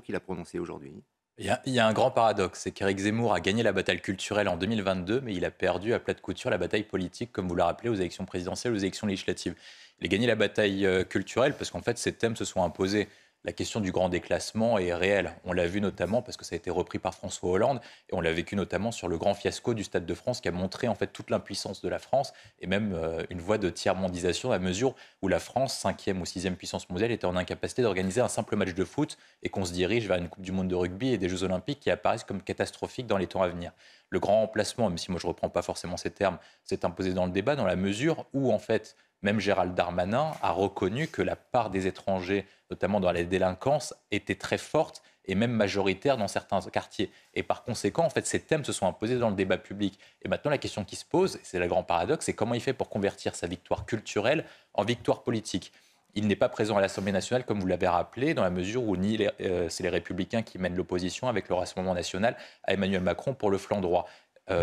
discours qu'il a prononcé aujourd'hui? Il y a un grand paradoxe, c'est qu'Éric Zemmour a gagné la bataille culturelle en 2022, mais il a perdu à plat de couture la bataille politique, comme vous l'a rappelé, aux élections présidentielles, aux élections législatives. Il a gagné la bataille culturelle parce qu'en fait, ces thèmes se sont imposés. La question du grand déclassement est réelle. On l'a vu notamment parce que ça a été repris par François Hollande et on l'a vécu notamment sur le grand fiasco du Stade de France qui a montré en fait toute l'impuissance de la France et même une voie de tiers-mondisation à mesure où la France, cinquième ou sixième puissance mondiale, était en incapacité d'organiser un simple match de foot et qu'on se dirige vers une Coupe du Monde de rugby et des Jeux Olympiques qui apparaissent comme catastrophiques dans les temps à venir. Le grand remplacement, même si moi je ne reprends pas forcément ces termes, s'est imposé dans le débat dans la mesure où en fait même Gérald Darmanin a reconnu que la part des étrangers, notamment dans la délinquance, était très forte et même majoritaire dans certains quartiers. Et par conséquent, en fait, ces thèmes se sont imposés dans le débat public. Et maintenant, la question qui se pose, et c'est le grand paradoxe, c'est comment il fait pour convertir sa victoire culturelle en victoire politique. Il n'est pas présent à l'Assemblée nationale, comme vous l'avez rappelé, dans la mesure où c'est les Républicains qui mènent l'opposition avec le Rassemblement national à Emmanuel Macron pour le flanc droit.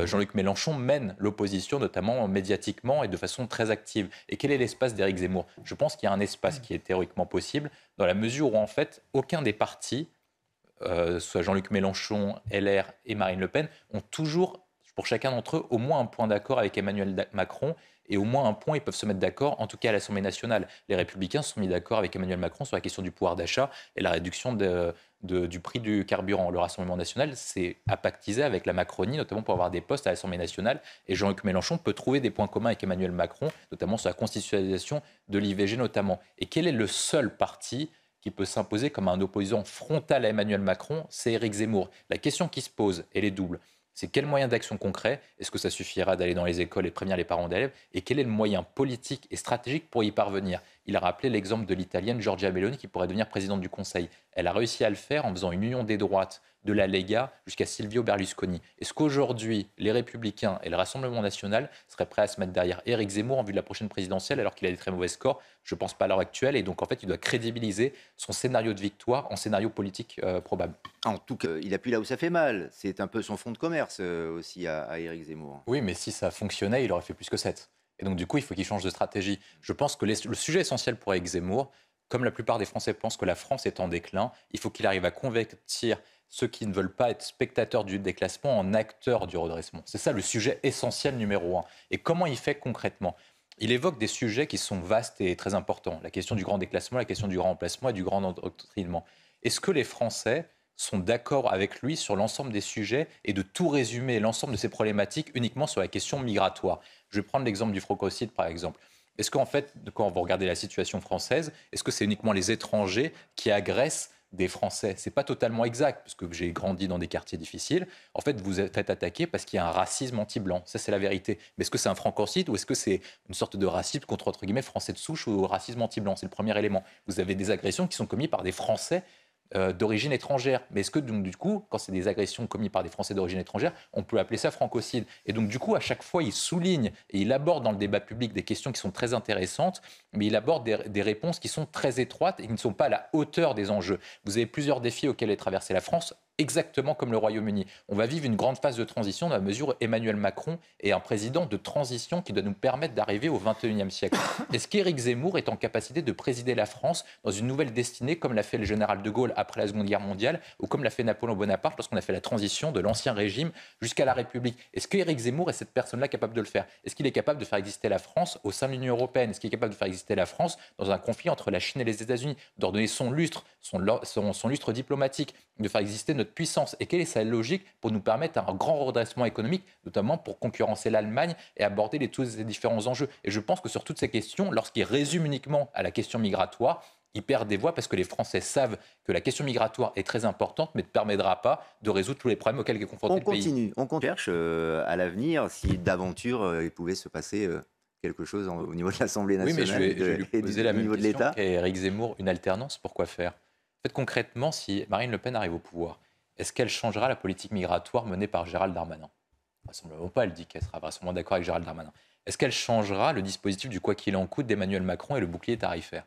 Jean-Luc Mélenchon mène l'opposition, notamment médiatiquement et de façon très active. Et quel est l'espace d'Éric Zemmour? Je pense qu'il y a un espace qui est théoriquement possible, dans la mesure où, en fait, aucun des partis, soit Jean-Luc Mélenchon, LR et Marine Le Pen, ont toujours, pour chacun d'entre eux, au moins un point d'accord avec Emmanuel Macron et au moins un point, ils peuvent se mettre d'accord, en tout cas à l'Assemblée nationale. Les Républicains se sont mis d'accord avec Emmanuel Macron sur la question du pouvoir d'achat et la réduction du prix du carburant. Le Rassemblement national s'est pactisé avec la Macronie, notamment pour avoir des postes à l'Assemblée nationale. Et Jean-Luc Mélenchon peut trouver des points communs avec Emmanuel Macron, notamment sur la constitutionnalisation de l'IVG notamment. Et quel est le seul parti qui peut s'imposer comme un opposant frontal à Emmanuel Macron? C'est Éric Zemmour. La question qui se pose, elle est double. C'est quel moyen d'action concret? Est-ce que ça suffira d'aller dans les écoles et de prévenir les parents d'élèves? Et quel est le moyen politique et stratégique pour y parvenir? Il a rappelé l'exemple de l'Italienne Giorgia Meloni qui pourrait devenir présidente du Conseil. Elle a réussi à le faire en faisant une union des droites de la Lega jusqu'à Silvio Berlusconi. Est-ce qu'aujourd'hui, les Républicains et le Rassemblement national seraient prêts à se mettre derrière Éric Zemmour en vue de la prochaine présidentielle alors qu'il a des très mauvais scores? Je ne pense pas à l'heure actuelle. Et donc, en fait, il doit crédibiliser son scénario de victoire en scénario politique probable. En tout cas, il appuie là où ça fait mal. C'est un peu son fonds de commerce aussi à Éric Zemmour. Oui, mais si ça fonctionnait, il aurait fait plus que 7. Et donc, du coup, il faut qu'il change de stratégie. Je pense que le sujet essentiel pour Éric Zemmour, comme la plupart des Français pensent que la France est en déclin, il faut qu'il arrive à convertir ceux qui ne veulent pas être spectateurs du déclassement en acteurs du redressement. C'est ça le sujet essentiel numéro un. Et comment il fait concrètement? Il évoque des sujets qui sont vastes et très importants. La question du grand déclassement, la question du grand remplacement et du grand endoctrinement. Est-ce que les Français sont d'accord avec lui sur l'ensemble des sujets et de tout résumer l'ensemble de ces problématiques uniquement sur la question migratoire? Je vais prendre l'exemple du Frococide, par exemple. Est-ce qu'en fait, quand vous regardez la situation française, est-ce que c'est uniquement les étrangers qui agressent des Français? C'est pas totalement exact, parce que j'ai grandi dans des quartiers difficiles. En fait, vous êtes attaqué parce qu'il y a un racisme anti-blanc. Ça, c'est la vérité. Mais est-ce que c'est un francocide ou est-ce que c'est une sorte de racisme contre, entre guillemets, Français de souche ou racisme anti-blanc? C'est le premier élément. Vous avez des agressions qui sont commises par des Français d'origine étrangère. Mais est-ce que donc, du coup, quand c'est des agressions commises par des Français d'origine étrangère, on peut appeler ça francocide? Et donc du coup, à chaque fois, il souligne et il aborde dans le débat public des questions qui sont très intéressantes, mais il aborde des réponses qui sont très étroites et qui ne sont pas à la hauteur des enjeux. Vous avez plusieurs défis auxquels est traversée la France, exactement comme le Royaume-Uni. On va vivre une grande phase de transition dans la mesure où Emmanuel Macron est un président de transition qui doit nous permettre d'arriver au XXIe siècle. Est-ce qu'Éric Zemmour est en capacité de présider la France dans une nouvelle destinée comme l'a fait le général de Gaulle après la Seconde Guerre mondiale ou comme l'a fait Napoléon Bonaparte lorsqu'on a fait la transition de l'Ancien Régime jusqu'à la République? Est-ce qu'Éric Zemmour est cette personne-là capable de le faire? Est-ce qu'il est capable de faire exister la France au sein de l'Union européenne? Est-ce qu'il est capable de faire exister la France dans un conflit entre la Chine et les États-Unis, d'ordonner son lustre, son lustre diplomatique, de faire exister notre puissance? Et quelle est sa logique pour nous permettre un grand redressement économique, notamment pour concurrencer l'Allemagne et aborder tous ces différents enjeux? Et je pense que sur toutes ces questions, lorsqu'il résume uniquement à la question migratoire, il perd des voix parce que les Français savent que la question migratoire est très importante, mais ne permettra pas de résoudre tous les problèmes auxquels est confronté le pays. On continue. Cherche à l'avenir si d'aventure il pouvait se passer quelque chose au niveau de l'Assemblée Oui, mais nationale je vais lui et poser au la même niveau de question l'État. qu'Éric Zemmour, une alternance, pourquoi faire? En fait, concrètement, si Marine Le Pen arrive au pouvoir, est-ce qu'elle changera la politique migratoire menée par Gérald Darmanin? Vraisemblablement pas, elle dit qu'elle sera vraisemblablement d'accord avec Gérald Darmanin. Est-ce qu'elle changera le dispositif du quoi qu'il en coûte d'Emmanuel Macron et le bouclier tarifaire?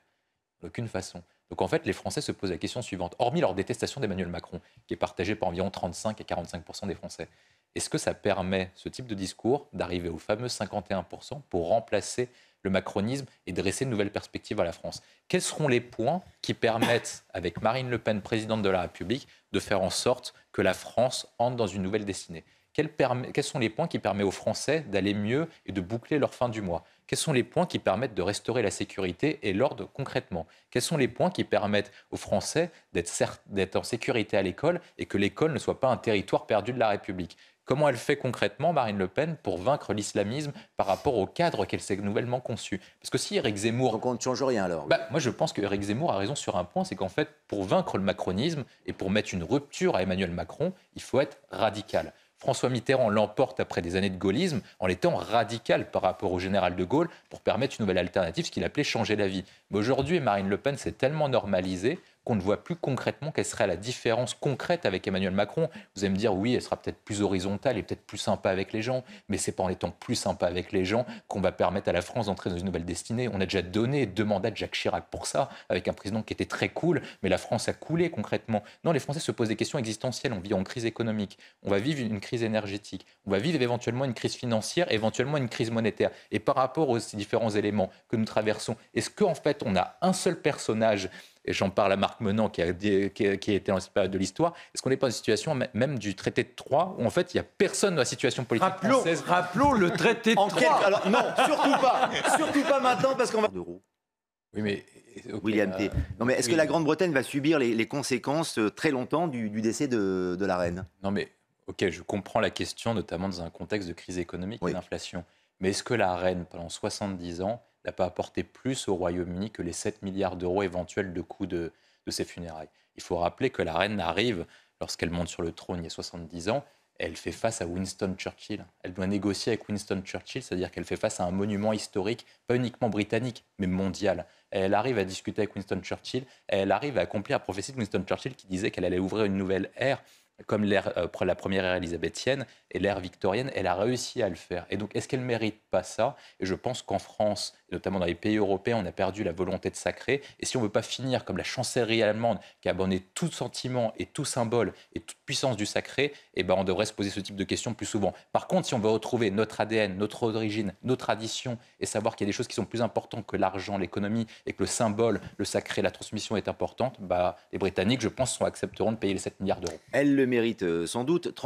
D'aucune façon. Donc en fait, les Français se posent la question suivante. Hormis leur détestation d'Emmanuel Macron, qui est partagée par environ 35 à 45% des Français, est-ce que ça permet, ce type de discours, d'arriver au fameux 51% pour remplacer le macronisme et dresser une nouvelle perspective à la France. Quels seront les points qui permettent, avec Marine Le Pen, présidente de la République, de faire en sorte que la France entre dans une nouvelle destinée? Quels sont les points qui permettent aux Français d'aller mieux et de boucler leur fin du mois? Quels sont les points qui permettent de restaurer la sécurité et l'ordre concrètement? Quels sont les points qui permettent aux Français d'être en sécurité à l'école et que l'école ne soit pas un territoire perdu de la République? Comment elle fait concrètement, Marine Le Pen, pour vaincre l'islamisme par rapport au cadre qu'elle s'est nouvellement conçu? Parce que si Éric Zemmour... Donc on ne change rien alors. Moi, je pense qu'Éric Zemmour a raison sur un point, c'est qu'en fait, pour vaincre le macronisme et pour mettre une rupture à Emmanuel Macron, il faut être radical. François Mitterrand l'emporte après des années de gaullisme en étant radical par rapport au général de Gaulle pour permettre une nouvelle alternative, ce qu'il appelait changer la vie. Mais aujourd'hui, Marine Le Pen s'est tellement normalisée qu'on ne voit plus concrètement quelle serait la différence concrète avec Emmanuel Macron. Vous allez me dire, oui, elle sera peut-être plus horizontale et peut-être plus sympa avec les gens, mais c'est pas en étant plus sympa avec les gens qu'on va permettre à la France d'entrer dans une nouvelle destinée. On a déjà donné 2 mandats de Jacques Chirac pour ça, avec un président qui était très cool, mais la France a coulé concrètement. Non, les Français se posent des questions existentielles. On vit en crise économique, on va vivre une crise énergétique, on va vivre éventuellement une crise financière, éventuellement une crise monétaire. Et par rapport aux différents éléments que nous traversons, est-ce qu'en fait on a un seul personnage, et j'en parle à Marc Menant qui a été dans cette période de l'histoire, est-ce qu'on n'est pas dans une situation même du traité de Troyes où en fait il n'y a personne dans la situation politique française? Rappelons le traité de Troyes. Alors non, surtout pas maintenant parce qu'on va... Oui, mais... Okay, William T. Non, mais est-ce que la Grande-Bretagne va subir les conséquences très longtemps du décès de la reine? Non, mais ok, je comprends la question, notamment dans un contexte de crise économique et d'inflation. Mais est-ce que la reine, pendant 70 ans, n'a pas apporté plus au Royaume-Uni que les 7 milliards d'euros éventuels de coûts de ses funérailles? Il faut rappeler que la reine arrive, lorsqu'elle monte sur le trône il y a 70 ans, elle fait face à Winston Churchill. Elle doit négocier avec Winston Churchill, c'est-à-dire qu'elle fait face à un monument historique, pas uniquement britannique, mais mondial. Elle arrive à discuter avec Winston Churchill, elle arrive à accomplir la prophétie de Winston Churchill qui disait qu'elle allait ouvrir une nouvelle ère, comme la première ère élisabéthienne et l'ère victorienne. Elle a réussi à le faire. Et donc, est-ce qu'elle ne mérite pas ça? Et je pense qu'en France, et notamment dans les pays européens, on a perdu la volonté de sacrer. Et si on ne veut pas finir comme la chancellerie allemande, qui a abandonné tout sentiment et tout symbole et toute puissance du sacré, on devrait se poser ce type de questions plus souvent. Par contre, si on veut retrouver notre ADN, notre origine, nos traditions, et savoir qu'il y a des choses qui sont plus importantes que l'argent, l'économie, et que le symbole, le sacré, la transmission est importante, les Britanniques, je pense, accepteront de payer les 7 milliards d'euros. Elle le mérite sans doute.